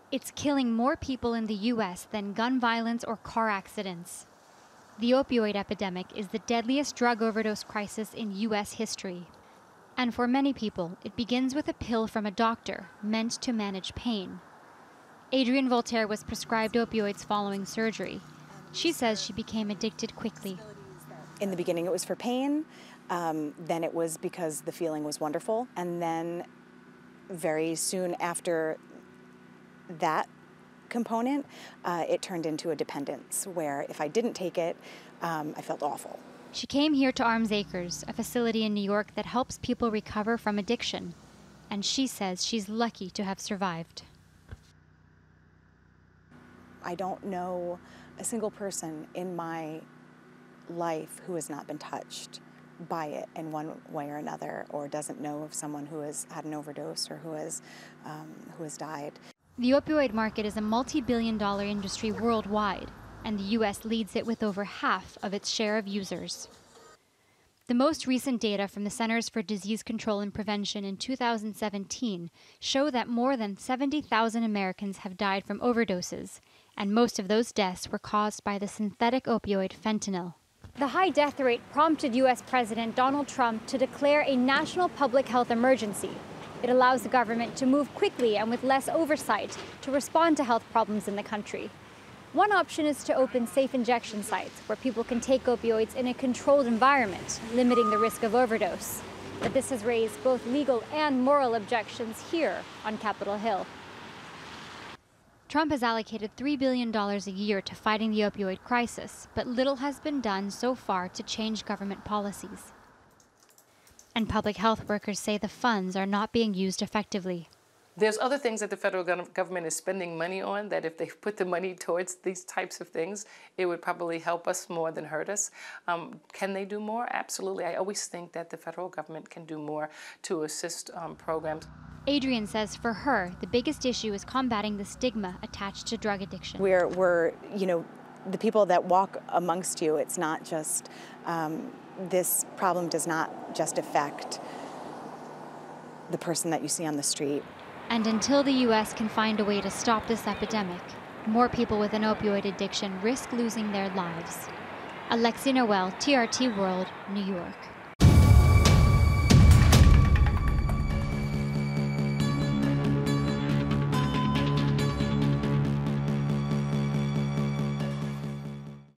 It's killing more people in the U.S. than gun violence or car accidents. The opioid epidemic is the deadliest drug overdose crisis in U.S. history. And for many people, it begins with a pill from a doctor meant to manage pain. Adrienne Voltaire was prescribed opioids following surgery. She says she became addicted quickly. In the beginning, it was for pain. Then it was because the feeling was wonderful. And then very soon after that component, it turned into a dependence where if I didn't take it, I felt awful. She came here to Arms Acres, a facility in New York that helps people recover from addiction. And she says she's lucky to have survived. I don't know a single person in my life who has not been touched by it in one way or another, or doesn't know of someone who has had an overdose or who has died. The opioid market is a multi-billion-dollar industry worldwide, and the U.S. leads it with over half of its share of users. The most recent data from the Centers for Disease Control and Prevention in 2017 show that more than 70,000 Americans have died from overdoses, and most of those deaths were caused by the synthetic opioid fentanyl. The high death rate prompted U.S. President Donald Trump to declare a national public health emergency. It allows the government to move quickly and with less oversight to respond to health problems in the country. One option is to open safe injection sites where people can take opioids in a controlled environment, limiting the risk of overdose. But this has raised both legal and moral objections here on Capitol Hill. Trump has allocated $3 billion a year to fighting the opioid crisis, but little has been done so far to change government policies. And public health workers say the funds are not being used effectively. There's other things that the federal government is spending money on that if they put the money towards these types of things, it would probably help us more than hurt us. Can they do more? Absolutely. I always think that the federal government can do more to assist programs. Adrienne says for her, the biggest issue is combating the stigma attached to drug addiction. We're the people that walk amongst you, it's not just, this problem does not just affect the person that you see on the street. And until the U.S. can find a way to stop this epidemic, more people with an opioid addiction risk losing their lives. Alexi Noelle, TRT World, New York.